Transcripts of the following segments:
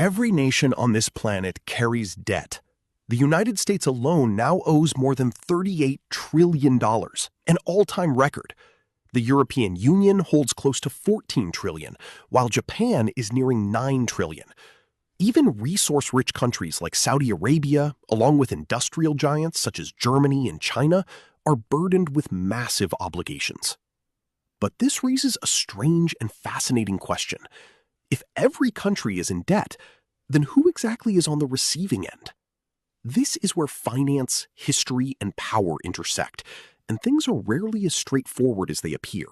Every nation on this planet carries debt. The United States alone now owes more than $38 trillion, an all-time record. The European Union holds close to $14 trillion, while Japan is nearing $9 trillion. Even resource-rich countries like Saudi Arabia, along with industrial giants such as Germany and China, are burdened with massive obligations. But this raises a strange and fascinating question. If every country is in debt, then who exactly is on the receiving end? This is where finance, history, and power intersect, and things are rarely as straightforward as they appear.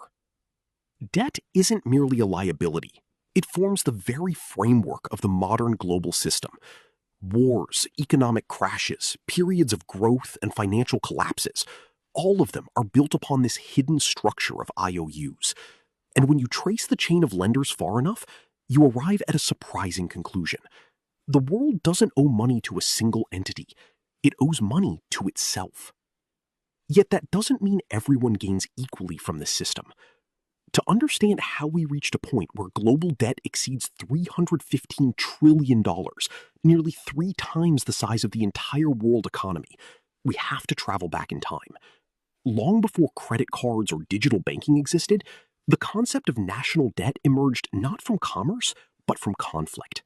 Debt isn't merely a liability. It forms the very framework of the modern global system. Wars, economic crashes, periods of growth, and financial collapses, all of them are built upon this hidden structure of IOUs. And when you trace the chain of lenders far enough, you arrive at a surprising conclusion. The world doesn't owe money to a single entity. It owes money to itself. Yet that doesn't mean everyone gains equally from this system. To understand how we reached a point where global debt exceeds $315 trillion, nearly 3 times the size of the entire world economy, we have to travel back in time. Long before credit cards or digital banking existed, the concept of national debt emerged not from commerce, but from conflict.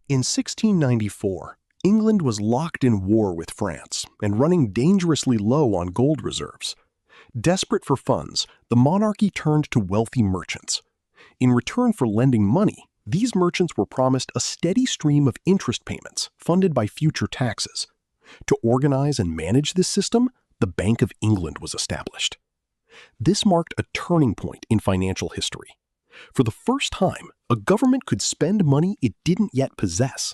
In 1694, England was locked in war with France and running dangerously low on gold reserves. Desperate for funds, the monarchy turned to wealthy merchants. In return for lending money, these merchants were promised a steady stream of interest payments funded by future taxes. To organize and manage this system, the Bank of England was established. This marked a turning point in financial history. For the first time, a government could spend money it didn't yet possess.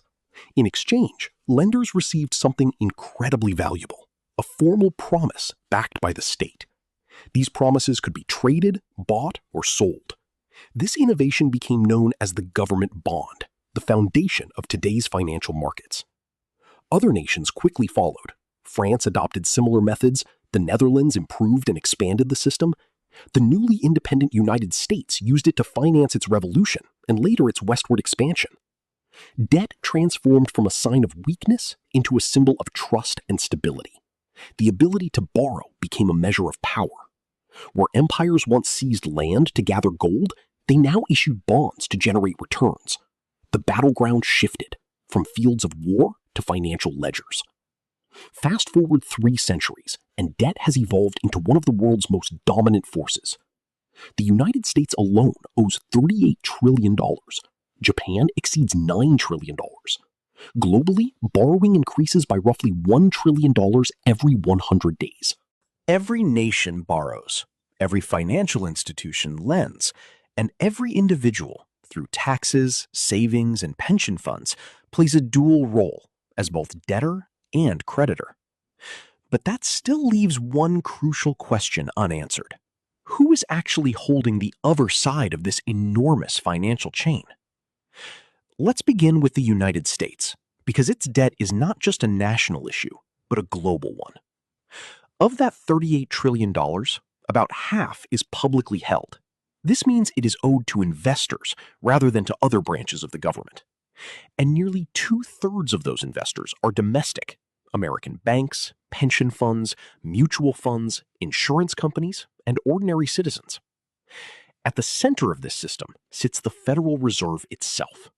In exchange, lenders received something incredibly valuable, a formal promise backed by the state. These promises could be traded, bought, or sold. This innovation became known as the government bond, the foundation of today's financial markets. Other nations quickly followed. France adopted similar methods, the Netherlands improved and expanded the system. The newly independent United States used it to finance its revolution and later its westward expansion. Debt transformed from a sign of weakness into a symbol of trust and stability. The ability to borrow became a measure of power. Where empires once seized land to gather gold, they now issued bonds to generate returns. The battleground shifted from fields of war to financial ledgers. Fast forward 3 centuries, and debt has evolved into one of the world's most dominant forces. The United States alone owes $38 trillion. Japan exceeds $9 trillion. Globally, borrowing increases by roughly $1 trillion every 100 days. Every nation borrows, every financial institution lends, and every individual, through taxes, savings, and pension funds, plays a dual role as both debtor and creditor. But that still leaves one crucial question unanswered. Who is actually holding the other side of this enormous financial chain? Let's begin with the United States, because its debt is not just a national issue, but a global one. Of that $38 trillion, about half is publicly held. This means it is owed to investors rather than to other branches of the government. And nearly 2/3 of those investors are domestic: American banks, pension funds, mutual funds, insurance companies, and ordinary citizens. At the center of this system sits the Federal Reserve itself.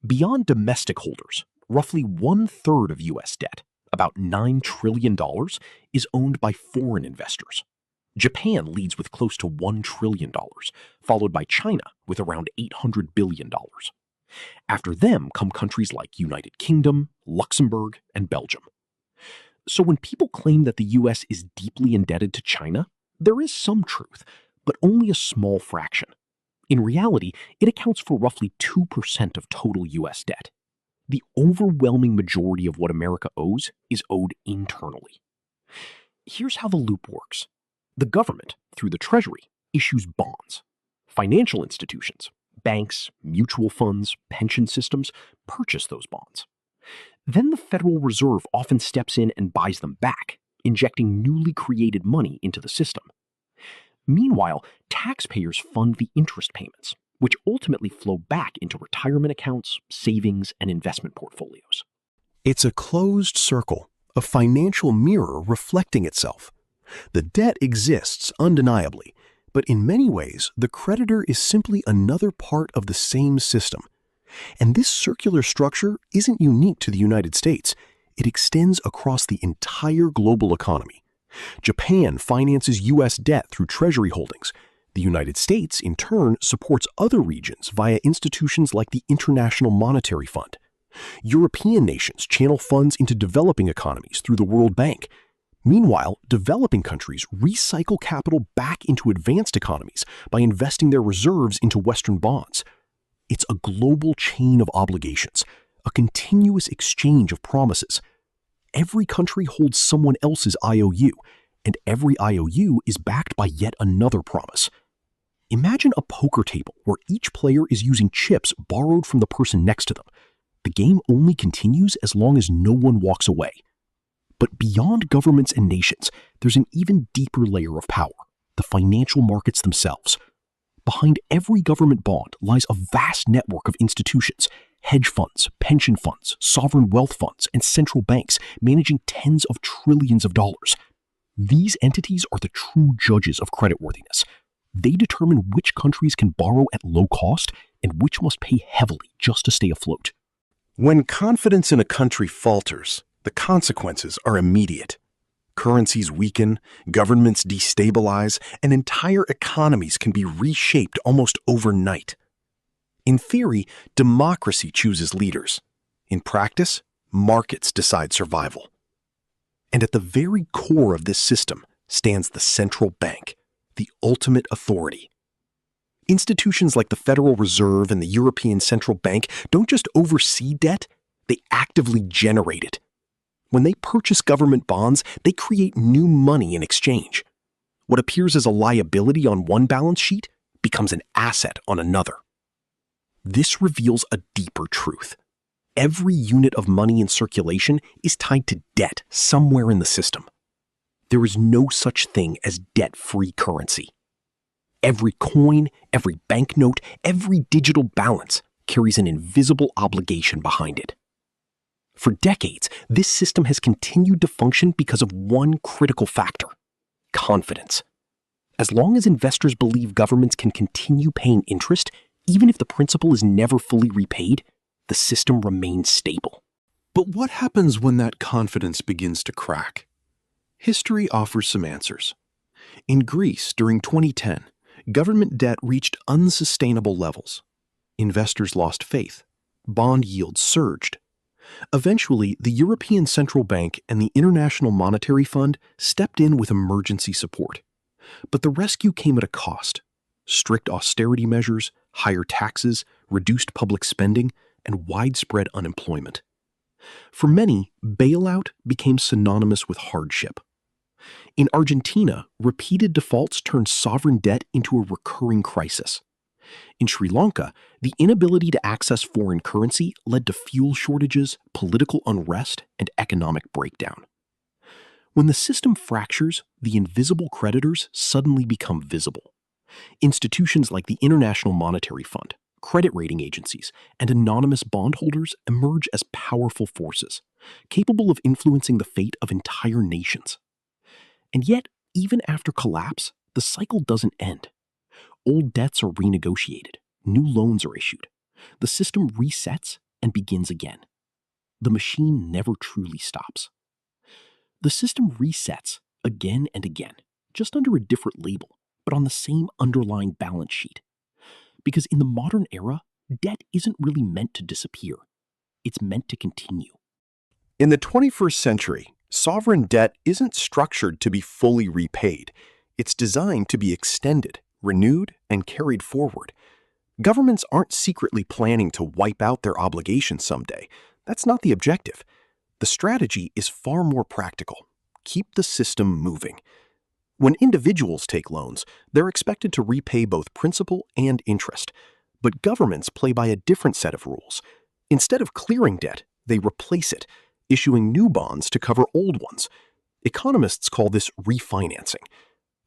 Beyond domestic holders, roughly 1/3 of U.S. debt, about $9 trillion, is owned by foreign investors. Japan leads with close to $1 trillion, followed by China with around $800 billion. After them come countries like United Kingdom, Luxembourg, and Belgium. So when people claim that the U.S. is deeply indebted to China, there is some truth, but only a small fraction. In reality, it accounts for roughly 2% of total U.S. debt. The overwhelming majority of what America owes is owed internally. Here's how the loop works. The government, through the Treasury, issues bonds. Financial institutions, banks, mutual funds, pension systems, purchase those bonds. Then the Federal Reserve often steps in and buys them back, injecting newly created money into the system. Meanwhile, taxpayers fund the interest payments, which ultimately flow back into retirement accounts, savings, and investment portfolios. It's a closed circle, a financial mirror reflecting itself. The debt exists undeniably, but in many ways, the creditor is simply another part of the same system. And this circular structure isn't unique to the United States. It extends across the entire global economy. Japan finances U.S. debt through treasury holdings. The United States, in turn, supports other regions via institutions like the International Monetary Fund. European nations channel funds into developing economies through the World Bank. Meanwhile, developing countries recycle capital back into advanced economies by investing their reserves into Western bonds. It's a global chain of obligations, a continuous exchange of promises. Every country holds someone else's IOU, and every IOU is backed by yet another promise. Imagine a poker table where each player is using chips borrowed from the person next to them. The game only continues as long as no one walks away. But beyond governments and nations, there's an even deeper layer of power, the financial markets themselves. Behind every government bond lies a vast network of institutions, hedge funds, pension funds, sovereign wealth funds, and central banks managing tens of trillions of dollars. These entities are the true judges of creditworthiness. They determine which countries can borrow at low cost and which must pay heavily just to stay afloat. When confidence in a country falters, the consequences are immediate. Currencies weaken, governments destabilize, and entire economies can be reshaped almost overnight. In theory, democracy chooses leaders. In practice, markets decide survival. And at the very core of this system stands the central bank, the ultimate authority. Institutions like the Federal Reserve and the European Central Bank don't just oversee debt, they actively generate it. When they purchase government bonds, they create new money in exchange. What appears as a liability on one balance sheet becomes an asset on another. This reveals a deeper truth. Every unit of money in circulation is tied to debt somewhere in the system. There is no such thing as debt-free currency. Every coin, every banknote, every digital balance carries an invisible obligation behind it. For decades, this system has continued to function because of one critical factor: confidence. As long as investors believe governments can continue paying interest, even if the principal is never fully repaid, the system remains stable. But what happens when that confidence begins to crack? History offers some answers. In Greece, during 2010, government debt reached unsustainable levels. Investors lost faith. Bond yields surged. Eventually, the European Central Bank and the International Monetary Fund stepped in with emergency support. But the rescue came at a cost: strict austerity measures, higher taxes, reduced public spending, and widespread unemployment. For many, bailout became synonymous with hardship. In Argentina, repeated defaults turned sovereign debt into a recurring crisis. In Sri Lanka, the inability to access foreign currency led to fuel shortages, political unrest, and economic breakdown. When the system fractures, the invisible creditors suddenly become visible. Institutions like the International Monetary Fund, credit rating agencies, and anonymous bondholders emerge as powerful forces, capable of influencing the fate of entire nations. And yet, even after collapse, the cycle doesn't end. Old debts are renegotiated, new loans are issued. The system resets and begins again. The machine never truly stops. The system resets again and again, just under a different label, but on the same underlying balance sheet. Because in the modern era, debt isn't really meant to disappear. It's meant to continue. In the 21st century, sovereign debt isn't structured to be fully repaid. It's designed to be extended, renewed, and carried forward. Governments aren't secretly planning to wipe out their obligations someday. That's not the objective. The strategy is far more practical. Keep the system moving. When individuals take loans, they're expected to repay both principal and interest. But governments play by a different set of rules. Instead of clearing debt, they replace it, issuing new bonds to cover old ones. Economists call this refinancing.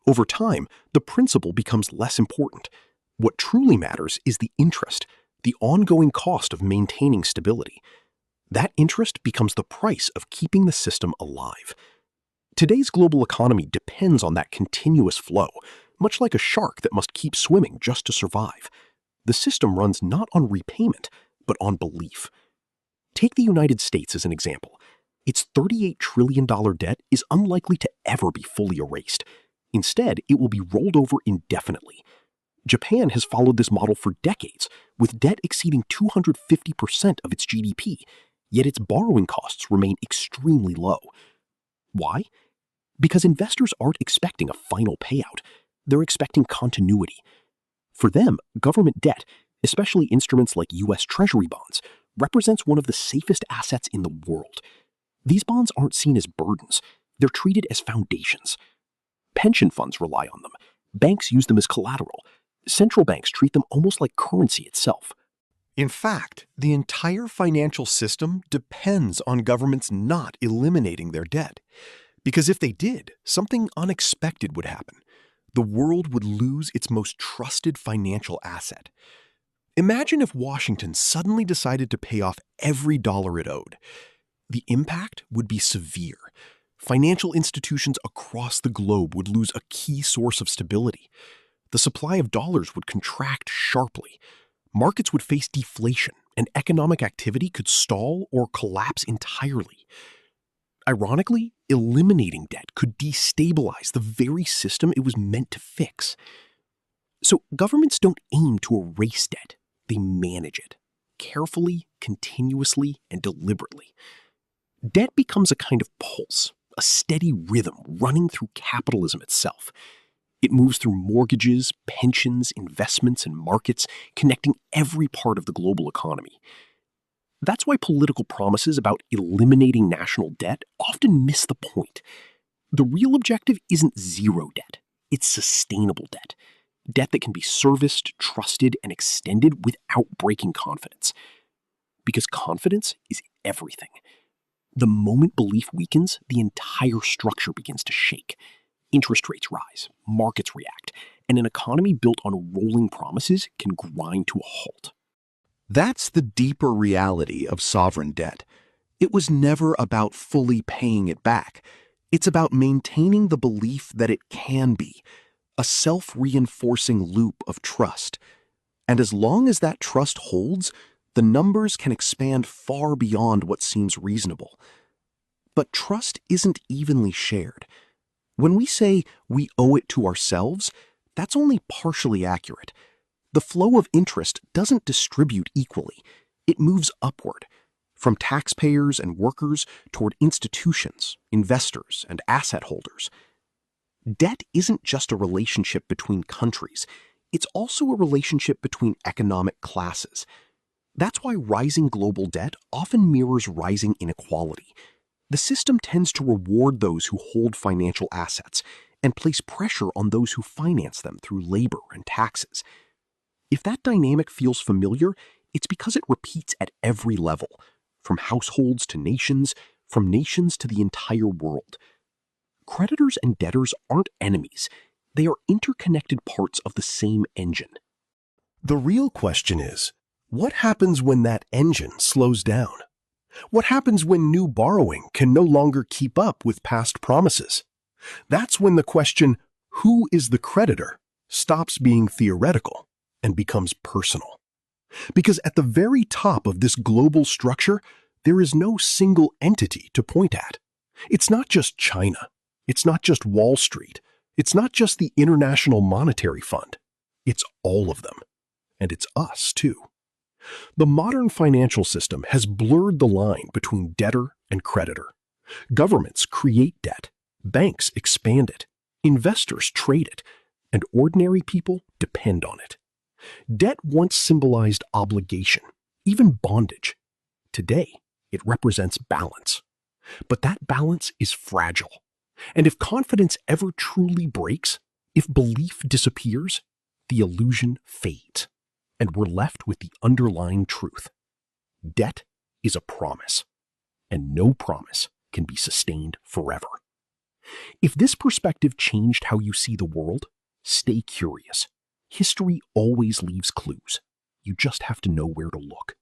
Over time, the principal becomes less important. What truly matters is the interest, the ongoing cost of maintaining stability. That interest becomes the price of keeping the system alive. Today's global economy depends on that continuous flow, much like a shark that must keep swimming just to survive. The system runs not on repayment, but on belief. Take the United States as an example. Its $38 trillion debt is unlikely to ever be fully erased. Instead, it will be rolled over indefinitely. Japan has followed this model for decades, with debt exceeding 250% of its GDP, yet its borrowing costs remain extremely low. Why? Because investors aren't expecting a final payout. They're expecting continuity. For them, government debt, especially instruments like U.S. Treasury bonds, represents one of the safest assets in the world. These bonds aren't seen as burdens. They're treated as foundations. Pension funds rely on them. Banks use them as collateral. Central banks treat them almost like currency itself. In fact, the entire financial system depends on governments not eliminating their debt. Because if they did, something unexpected would happen. The world would lose its most trusted financial asset. Imagine if Washington suddenly decided to pay off every dollar it owed. The impact would be severe. Financial institutions across the globe would lose a key source of stability. The supply of dollars would contract sharply. Markets would face deflation, and economic activity could stall or collapse entirely. Ironically, eliminating debt could destabilize the very system it was meant to fix. So governments don't aim to erase debt. They manage it, carefully, continuously, and deliberately. Debt becomes a kind of pulse, a steady rhythm running through capitalism itself. It moves through mortgages, pensions, investments, and markets, connecting every part of the global economy. That's why political promises about eliminating national debt often miss the point. The real objective isn't zero debt, it's sustainable debt. Debt that can be serviced, trusted, and extended without breaking confidence. Because confidence is everything. The moment belief weakens, the entire structure begins to shake. Interest rates rise, markets react, and an economy built on rolling promises can grind to a halt. That's the deeper reality of sovereign debt. It was never about fully paying it back. It's about maintaining the belief that it can be, a self-reinforcing loop of trust. And as long as that trust holds, the numbers can expand far beyond what seems reasonable. But trust isn't evenly shared. When we say we owe it to ourselves, that's only partially accurate. The flow of interest doesn't distribute equally. It moves upward, from taxpayers and workers toward institutions, investors, and asset holders. Debt isn't just a relationship between countries. It's also a relationship between economic classes. That's why rising global debt often mirrors rising inequality. The system tends to reward those who hold financial assets and place pressure on those who finance them through labor and taxes. If that dynamic feels familiar, it's because it repeats at every level, from households to nations, from nations to the entire world. Creditors and debtors aren't enemies. They are interconnected parts of the same engine. The real question is, what happens when that engine slows down? What happens when new borrowing can no longer keep up with past promises? That's when the question, who is the creditor, stops being theoretical and becomes personal. Because at the very top of this global structure, there is no single entity to point at. It's not just China. It's not just Wall Street. It's not just the International Monetary Fund. It's all of them. And it's us, too. The modern financial system has blurred the line between debtor and creditor. Governments create debt. Banks expand it. Investors trade it. And ordinary people depend on it. Debt once symbolized obligation, even bondage. Today, it represents balance. But that balance is fragile. And if confidence ever truly breaks, if belief disappears, the illusion fades, and we're left with the underlying truth. Debt is a promise, and no promise can be sustained forever. If this perspective changed how you see the world, stay curious. History always leaves clues. You just have to know where to look.